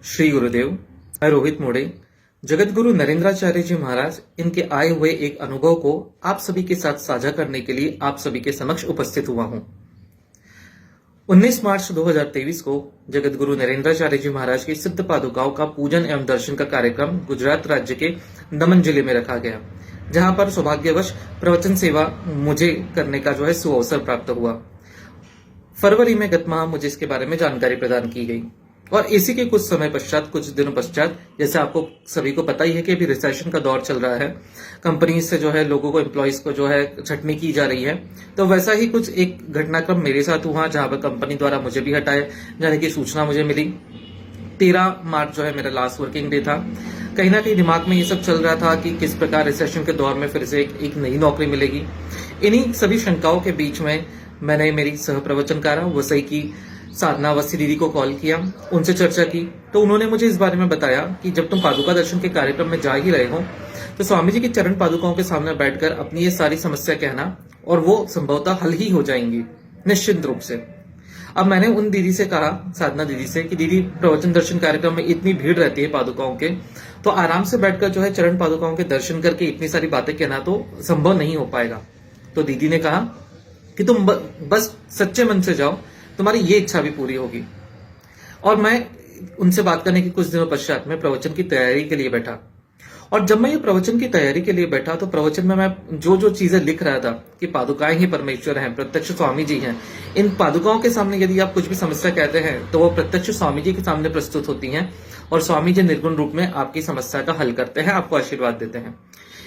श्री गुरुदेव। मैं रोहित मोड़े, जगत गुरु नरेंद्राचार्य जी महाराज इनके आए हुए एक अनुभव को आप सभी के साथ साझा करने के लिए आप सभी के समक्ष उपस्थित हुआ हूं। 19 मार्च 2023 को जगत गुरु नरेंद्राचार्य जी महाराज की सिद्ध पादुकाओं का पूजन एवं दर्शन का कार्यक्रम गुजरात राज्य के दमन जिले में रखा गया, जहां पर सौभाग्यवश प्रवचन सेवा मुझे करने का सुअवसर प्राप्त हुआ। फरवरी में गत माह मुझे इसके बारे में जानकारी प्रदान की गई और इसी के कुछ समय पश्चात, कुछ दिनों पश्चात, जैसे आपको सभी को पता ही है कि अभी रिसेशन का दौर चल रहा है, कंपनी से लोगों को, एम्प्लॉइज को छटनी की जा रही है। तो वैसा ही कुछ एक घटनाक्रम मेरे साथ हुआ, जहां पर कंपनी द्वारा मुझे भी हटाए जाने की सूचना मुझे मिली। 13 मार्च मेरा लास्ट वर्किंग डे था। कहीं ना कहीं दिमाग में ये सब चल रहा था कि किस प्रकार रिसेशन के दौर में फिर से एक नई नौकरी मिलेगी। इन्हीं सभी शंकाओं के बीच में मैंने मेरी सह प्रवचनकारा वसई की साधना अवस्थी दीदी को कॉल किया, उनसे चर्चा की। तो उन्होंने मुझे इस बारे में बताया कि जब तुम पादुका दर्शन के कार्यक्रम में जा ही रहे हो तो स्वामी जी की चरण पादुकाओं के सामने बैठकर अपनी ये सारी समस्या कहना और वो संभवतः हल ही हो जाएंगी निश्चित रूप से। अब मैंने उन दीदी से कहा, साधना दीदी से, कि दीदी प्रवचन दर्शन कार्यक्रम में इतनी भीड़ रहती है पादुकाओं के, तो आराम से बैठकर चरण पादुकाओं के दर्शन करके इतनी सारी बातें कहना तो संभव नहीं हो पाएगा। तो दीदी ने कहा कि तुम बस सच्चे मन से जाओ, तुम्हारी ये इच्छा भी पूरी होगी। और मैं उनसे बात करने के कुछ दिनों पश्चात मैं प्रवचन की तैयारी के लिए बैठा। और जब मैं ये प्रवचन की तैयारी के लिए बैठा तो प्रवचन में मैं जो चीजें लिख रहा था कि पादुकाएं ही परमेश्वर हैं, प्रत्यक्ष स्वामी जी हैं। इन पादुकाओं के सामने यदि आप कुछ भी समस्या कहते हैं तो वो प्रत्यक्ष स्वामी जी के सामने प्रस्तुत होती हैं और स्वामी जी निर्गुण रूप में आपकी समस्या का हल करते हैं, आपको आशीर्वाद देते हैं।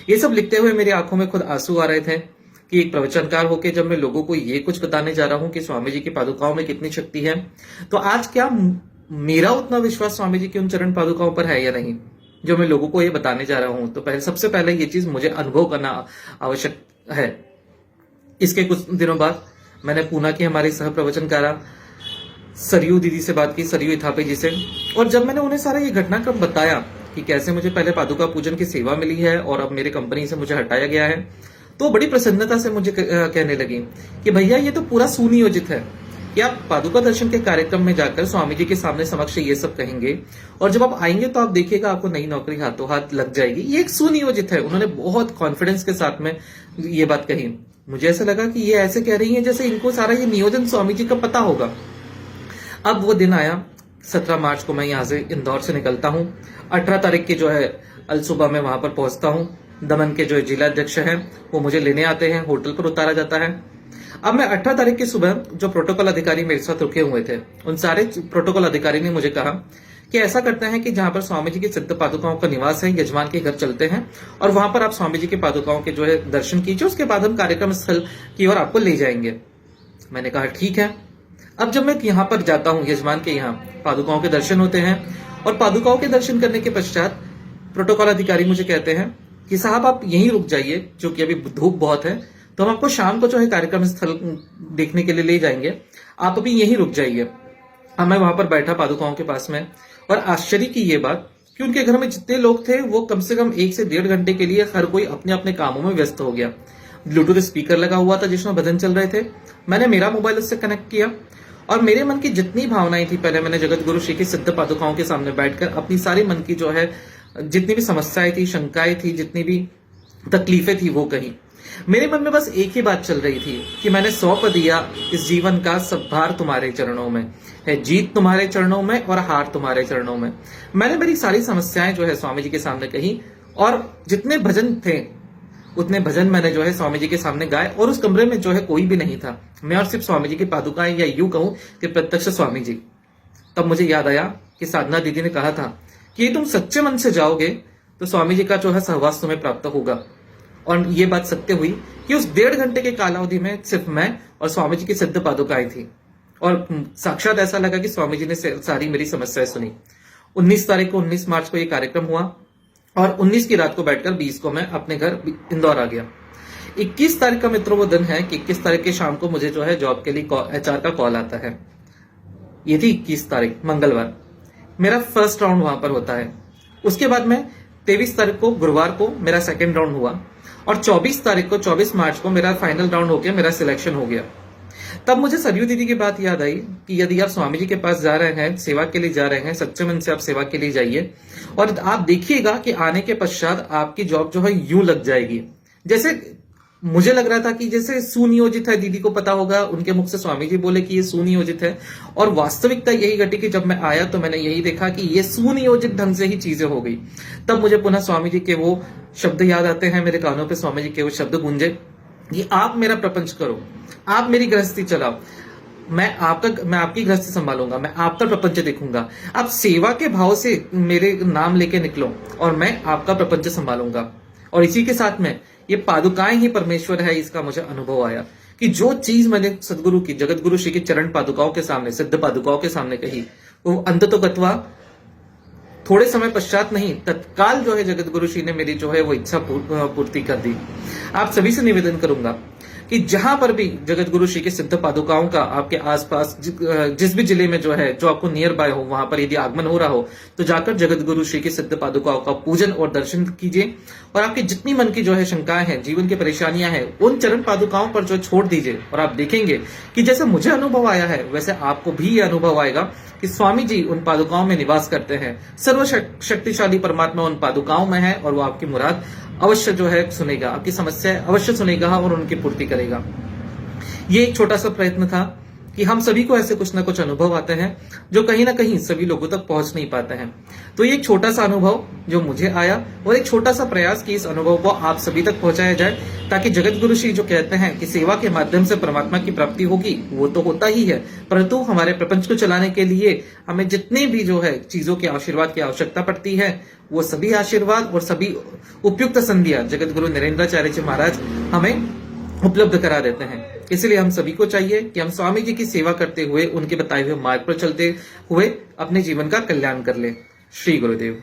ये सब लिखते हुए मेरी आंखों में खुद आंसू आ रहे थे कि एक प्रवचनकार होकर जब मैं लोगों को ये कुछ बताने जा रहा हूं कि स्वामी जी की पादुकाओं में कितनी शक्ति है, तो आज क्या मेरा उतना विश्वास स्वामी जी की उन चरण पादुकाओं पर है या नहीं, जो मैं लोगों को ये बताने जा रहा हूं। तो सबसे पहले ये चीज मुझे अनुभव करना आवश्यक है। इसके कुछ दिनों बाद मैंने पूना की हमारी सह प्रवचनकारा सरयू दीदी से बात की, सरयू इथापे जी से। और जब मैंने उन्हें सारा ये घटनाक्रम बताया कि कैसे मुझे पहले पादुका पूजन की सेवा मिली है और अब मेरे कंपनी से मुझे हटाया गया है, तो बड़ी प्रसन्नता से मुझे कहने लगी कि भैया ये तो पूरा सुनियोजित है कि आप पादुका दर्शन के कार्यक्रम में जाकर स्वामी जी के सामने समक्ष ये सब कहेंगे और जब आप आएंगे तो आप देखिएगा आपको नई नौकरी हाथों हाथ लग जाएगी। ये एक सुनियोजित है। उन्होंने बहुत कॉन्फिडेंस के साथ में ये बात कही। मुझे ऐसा लगा कि ये ऐसे कह रही है जैसे इनको सारा ये नियोजन स्वामी जी का पता होगा। अब वो दिन आया, 17 मार्च को मैं यहाँ से इंदौर से निकलता हूँ। 18 तारीख की अल सुबह में वहां पर पहुंचता हूँ। दमन के जिला अध्यक्ष हैं वो मुझे लेने आते हैं, होटल पर उतारा जाता है। अब मैं 18 तारीख की सुबह जो प्रोटोकॉल अधिकारी मेरे साथ रुके हुए थे, उन सारे प्रोटोकॉल अधिकारी ने मुझे कहा कि ऐसा करते हैं कि जहां पर स्वामी जी की सिद्ध पादुकाओं का निवास है, यजमान के घर चलते हैं और वहां पर आप स्वामी जी की पादुकाओं के दर्शन कीजिए, उसके बाद हम कार्यक्रम स्थल की ओर आपको ले जाएंगे। मैंने कहा ठीक है। अब जब मैं यहाँ पर जाता हूँ, यजमान के यहाँ पादुकाओं के दर्शन होते हैं और पादुकाओं के दर्शन करने के पश्चात प्रोटोकॉल अधिकारी मुझे कहते हैं कि साहब आप यहीं रुक जाइए, जो कि अभी धूप बहुत है, तो हम आपको शाम को कार्यक्रम स्थल देखने के लिए ले जाएंगे, आप अभी यहीं रुक जाइए। अब मैं वहां पर बैठा पादुकाओं के पास में, और आश्चर्य की ये बात कि उनके घर में जितने लोग थे वो कम से कम 1 से 1.5 घंटे के लिए हर कोई अपने अपने कामों में व्यस्त हो गया। ब्लूटूथ स्पीकर लगा हुआ था जिसमें भजन चल रहे थे। मैंने मेरा मोबाइल उससे कनेक्ट किया और मेरे मन की जितनी भावनाएं थी, पहले मैंने जगत गुरु श्री की सिद्ध पादुकाओं के सामने बैठकर अपनी सारी मन की जितनी भी समस्याएं थी, शंकाएं थी, जितनी भी तकलीफें थी वो कही। मेरे मन में बस एक ही बात चल रही थी कि मैंने सौंप दिया इस जीवन का सब भार तुम्हारे चरणों में है, जीत तुम्हारे चरणों में और हार तुम्हारे चरणों में। मैंने मेरी सारी समस्याएं स्वामी जी के सामने कही और जितने भजन थे उतने भजन मैंने स्वामी जी के सामने गाए। और उस कमरे में कोई भी नहीं था, मैं और सिर्फ स्वामी जी की पादुकाएं, या यूं कहूं कि प्रत्यक्ष स्वामी जी। तब मुझे याद आया कि साधना दीदी ने कहा था कि तुम सच्चे मन से जाओगे तो स्वामी जी का सहवास तुम्हें प्राप्त होगा। और ये बात सत्य हुई कि उस 1.5 घंटे के कालावधि में सिर्फ मैं और स्वामी जी की सिद्ध पादुकाएं थी और साक्षात ऐसा लगा कि स्वामी जी ने सारी मेरी समस्याएं सुनी। 19 मार्च को ये कार्यक्रम हुआ और 19 की रात को बैठकर 20 को मैं अपने घर इंदौर आ गया। 21 तारीख का मित्रों वो दिन है कि 21 तारीख के शाम को मुझे जॉब के लिए HR का कॉल आता है। ये थी 21 तारीख मंगलवार, मेरा फर्स्ट राउंड वहां पर होता है। उसके बाद में 23 तारीख को गुरुवार को मेरा सेकंड राउंड हुआ और 24 तारीख को 24 मार्च को मेरा फाइनल राउंड होकर मेरा सिलेक्शन हो गया। तब मुझे सरयू दीदी की बात याद आई कि यदि आप स्वामी जी के पास जा रहे हैं, सेवा के लिए जा रहे हैं, सच्चे मन से आप सेवा के लिए जाइए और आप देखिएगा कि आने के पश्चात आपकी जॉब जो है यूं लग जाएगी जैसे मुझे लग रहा था कि जैसे सुनियोजित है। दीदी को पता होगा, उनके मुख से स्वामी जी बोले कि ये सुनियोजित है और वास्तविकता यही घटी कि जब मैं आया तो मैंने यही देखा कि ये सुनियोजित ढंग से ही चीजें हो गई। तब मुझे पुनः स्वामी जी के वो शब्द याद आते हैं, मेरे कानों पे स्वामी जी के वो शब्द गूंजे कि आप मेरा प्रपंच करो, आप मेरी गृहस्थी चलाओ, मैं आपकी गृहस्थी संभालूंगा, मैं आपका प्रपंच देखूंगा, आप सेवा के भाव से मेरे नाम लेके निकलो और मैं आपका प्रपंच संभालूंगा। और इसी के साथ में ये पादुकाएं ही परमेश्वर है, इसका मुझे अनुभव आया कि जो चीज मैंने सदगुरु की, जगत गुरु श्री की चरण पादुकाओं के सामने, सिद्ध पादुकाओं के सामने कही, वो अंततोगत्वा थोड़े समय पश्चात नहीं, तत्काल जो है जगत गुरु श्री ने मेरी जो है वो इच्छा पूर्ति कर दी। आप सभी से निवेदन करूंगा कि जहां पर भी जगत गुरु श्री के सिद्ध पादुकाओं का आपके आसपास जिस भी जिले में जो है, जो आपको नियर बाय हो, वहां पर यदि आगमन हो रहा हो तो जाकर जगत गुरु श्री के सिद्ध पादुकाओं का पूजन और दर्शन कीजिए और आपकी जितनी मन की जो है शंकाएं हैं, जीवन की परेशानियां हैं, उन चरण पादुकाओं पर जो छोड़ दीजिए और आप देखेंगे कि जैसे मुझे अनुभव आया है वैसे आपको भी ये अनुभव आएगा कि स्वामी जी उन पादुकाओं में निवास करते हैं। सर्वशक्तिशाली परमात्मा उन पादुकाओं में है और वो आपकी मुराद अवश्य जो है सुनेगा, आपकी समस्या अवश्य सुनेगा और उनकी पूर्ति करेगा। ये एक छोटा सा प्रयत्न था कि हम सभी को ऐसे कुछ ना कुछ अनुभव आते हैं जो कहीं ना कहीं सभी लोगों तक पहुंच नहीं पाते हैं। तो ये एक छोटा सा अनुभव जो मुझे आया और एक छोटा सा प्रयास कि इस अनुभव को आप सभी तक पहुंचाया जाए, ताकि जगत गुरु श्री जो कहते हैं कि सेवा के माध्यम से परमात्मा की प्राप्ति होगी, वो तो होता ही है, परंतु हमारे प्रपंच को चलाने के लिए हमें जितने भी जो है चीजों के आशीर्वाद की आवश्यकता पड़ती है, वो सभी आशीर्वाद और सभी उपयुक्त संधियां जगत गुरु नरेंद्राचार्य जी महाराज हमें उपलब्ध करा देते हैं। इसलिए हम सभी को चाहिए कि हम स्वामी जी की सेवा करते हुए, उनके बताए हुए मार्ग पर चलते हुए अपने जीवन का कल्याण कर ले। श्री गुरुदेव।